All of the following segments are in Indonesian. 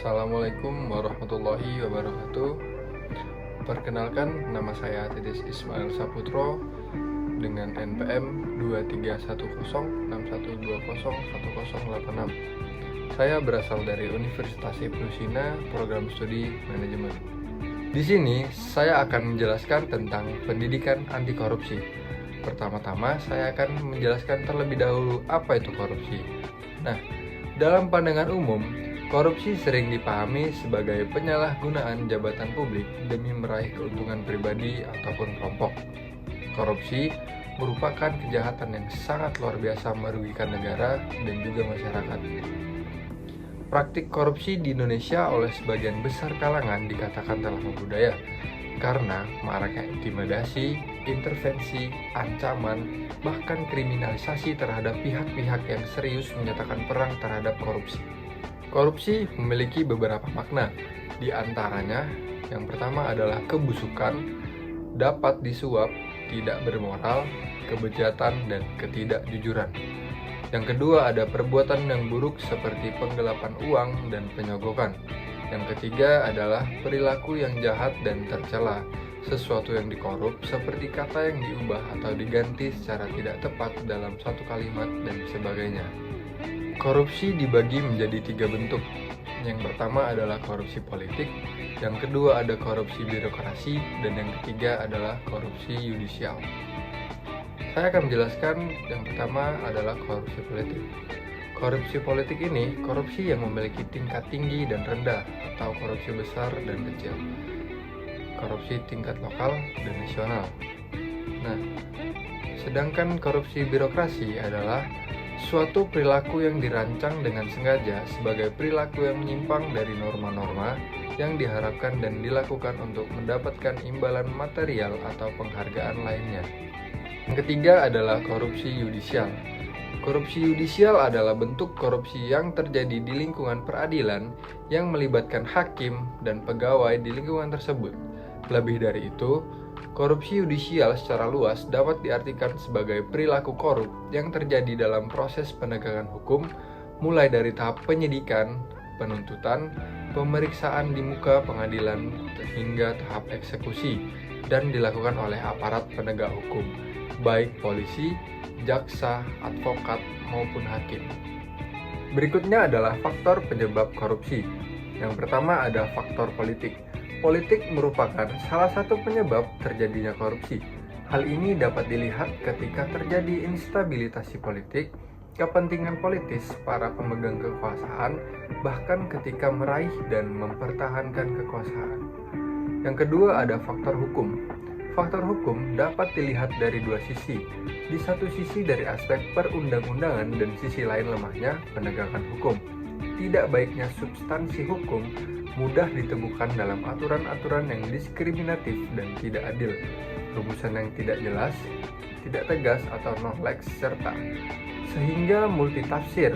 Assalamualaikum warahmatullahi wabarakatuh. Perkenalkan, nama saya Titis Ismail Saputro dengan NPM 231061201086. Saya berasal dari Universitas Ibnu Sina, program studi manajemen. Di sini saya akan menjelaskan tentang pendidikan anti korupsi. Pertama-tama saya akan menjelaskan terlebih dahulu apa itu korupsi. Nah, dalam pandangan umum, korupsi sering dipahami sebagai penyalahgunaan jabatan publik demi meraih keuntungan pribadi ataupun kelompok. Korupsi merupakan kejahatan yang sangat luar biasa merugikan negara dan juga masyarakat. Praktik korupsi di Indonesia oleh sebagian besar kalangan dikatakan telah membudaya karena maraknya intimidasi, intervensi, ancaman, bahkan kriminalisasi terhadap pihak-pihak yang serius menyatakan perang terhadap korupsi. Korupsi memiliki beberapa makna, di antaranya yang pertama adalah kebusukan, dapat disuap, tidak bermoral, kebejatan, dan ketidakjujuran. Yang kedua ada perbuatan yang buruk seperti penggelapan uang dan penyogokan. Yang ketiga adalah perilaku yang jahat dan tercela, sesuatu yang dikorup seperti kata yang diubah atau diganti secara tidak tepat dalam satu kalimat dan sebagainya. Korupsi dibagi menjadi 3 bentuk. Yang pertama adalah korupsi politik, yang kedua ada korupsi birokrasi, dan yang ketiga adalah korupsi yudisial. Saya akan menjelaskan yang pertama adalah korupsi politik. Korupsi politik ini korupsi yang memiliki tingkat tinggi dan rendah atau korupsi besar dan kecil. Korupsi tingkat lokal dan nasional. Nah, sedangkan korupsi birokrasi adalah suatu perilaku yang dirancang dengan sengaja sebagai perilaku yang menyimpang dari norma-norma yang diharapkan dan dilakukan untuk mendapatkan imbalan material atau penghargaan lainnya. Yang ketiga adalah korupsi yudisial. Korupsi yudisial adalah bentuk korupsi yang terjadi di lingkungan peradilan yang melibatkan hakim dan pegawai di lingkungan tersebut. Lebih dari itu, korupsi yudisial secara luas dapat diartikan sebagai perilaku korup yang terjadi dalam proses penegakan hukum, mulai dari tahap penyidikan, penuntutan, pemeriksaan di muka pengadilan, hingga tahap eksekusi, dan dilakukan oleh aparat penegak hukum, baik polisi, jaksa, advokat, maupun hakim. Berikutnya adalah faktor penyebab korupsi. Yang pertama ada faktor politik. Politik merupakan salah satu penyebab terjadinya korupsi. Hal ini dapat dilihat ketika terjadi instabilitas politik, kepentingan politis para pemegang kekuasaan, bahkan ketika meraih dan mempertahankan kekuasaan. Yang kedua ada faktor hukum. Faktor hukum dapat dilihat dari dua sisi. Di satu sisi dari aspek perundang-undangan dan sisi lain lemahnya penegakan hukum. Tidak baiknya substansi hukum mudah ditemukan dalam aturan-aturan yang diskriminatif dan tidak adil, rumusan yang tidak jelas, tidak tegas atau non-lex, serta sehingga multitafsir,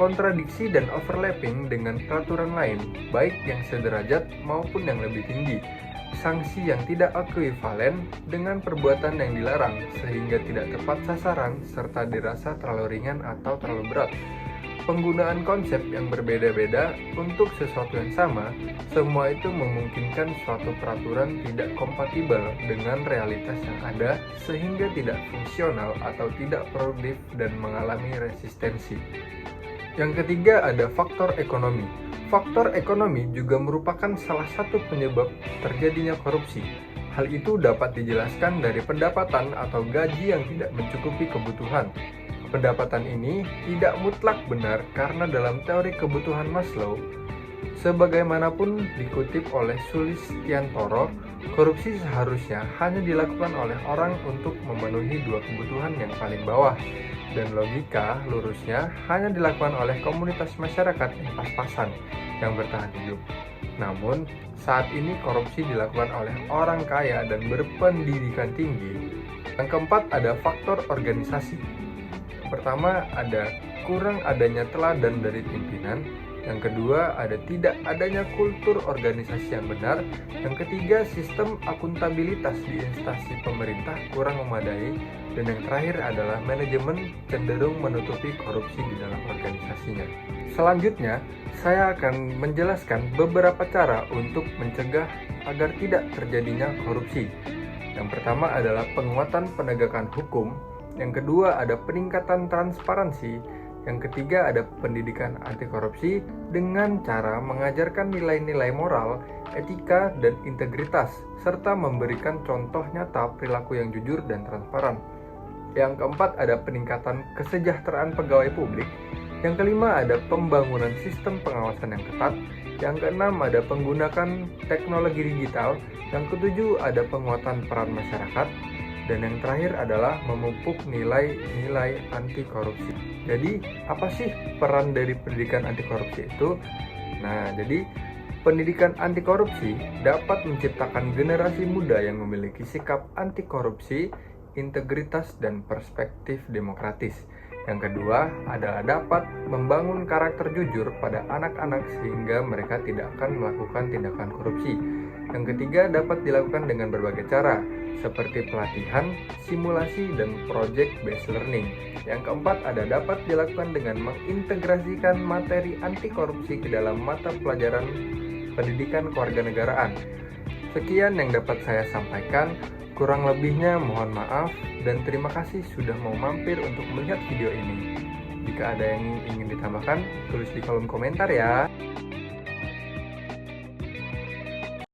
kontradiksi dan overlapping dengan peraturan lain, baik yang sederajat maupun yang lebih tinggi, sanksi yang tidak ekuivalen dengan perbuatan yang dilarang sehingga tidak tepat sasaran serta dirasa terlalu ringan atau terlalu berat. Penggunaan konsep yang berbeda-beda untuk sesuatu yang sama, semua itu memungkinkan suatu peraturan tidak kompatibel dengan realitas yang ada sehingga tidak fungsional atau tidak produktif dan mengalami resistensi. Yang ketiga ada faktor ekonomi. Faktor ekonomi juga merupakan salah satu penyebab terjadinya korupsi. Hal itu dapat dijelaskan dari pendapatan atau gaji yang tidak mencukupi kebutuhan. Pendapatan ini tidak mutlak benar karena dalam teori kebutuhan Maslow, sebagaimanapun dikutip oleh Sulistiantoro, korupsi seharusnya hanya dilakukan oleh orang untuk memenuhi dua kebutuhan yang paling bawah, dan logika lurusnya hanya dilakukan oleh komunitas masyarakat yang pas-pasan yang bertahan hidup. Namun, saat ini korupsi dilakukan oleh orang kaya dan berpendidikan tinggi. Yang keempat ada faktor organisasi. Pertama ada kurang adanya teladan dari pimpinan. Yang kedua ada tidak adanya kultur organisasi yang benar. Yang ketiga sistem akuntabilitas di instansi pemerintah kurang memadai. Dan yang terakhir adalah manajemen cenderung menutupi korupsi di dalam organisasinya. Selanjutnya, saya akan menjelaskan beberapa cara untuk mencegah agar tidak terjadinya korupsi. Yang pertama adalah penguatan penegakan hukum, yang kedua ada peningkatan transparansi, yang ketiga ada pendidikan anti korupsi dengan cara mengajarkan nilai-nilai moral, etika, dan integritas, serta memberikan contoh nyata perilaku yang jujur dan transparan. Yang keempat ada peningkatan kesejahteraan pegawai publik. Yang kelima ada pembangunan sistem pengawasan yang ketat. Yang keenam ada penggunaan teknologi digital. Yang ketujuh ada penguatan peran masyarakat. Dan yang terakhir adalah memupuk nilai-nilai anti korupsi. Jadi, apa sih peran dari pendidikan anti korupsi itu? Nah, jadi pendidikan anti korupsi dapat menciptakan generasi muda yang memiliki sikap anti korupsi, integritas, dan perspektif demokratis. Yang kedua adalah dapat membangun karakter jujur pada anak-anak sehingga mereka tidak akan melakukan tindakan korupsi. Yang ketiga dapat dilakukan dengan berbagai cara, seperti pelatihan, simulasi, dan project-based learning. Yang keempat ada dapat dilakukan dengan mengintegrasikan materi anti korupsi ke dalam mata pelajaran pendidikan kewarganegaraan. Sekian yang dapat saya sampaikan. Kurang lebihnya mohon maaf dan terima kasih sudah mau mampir untuk melihat video ini. Jika ada yang ingin ditambahkan, tulis di kolom komentar ya.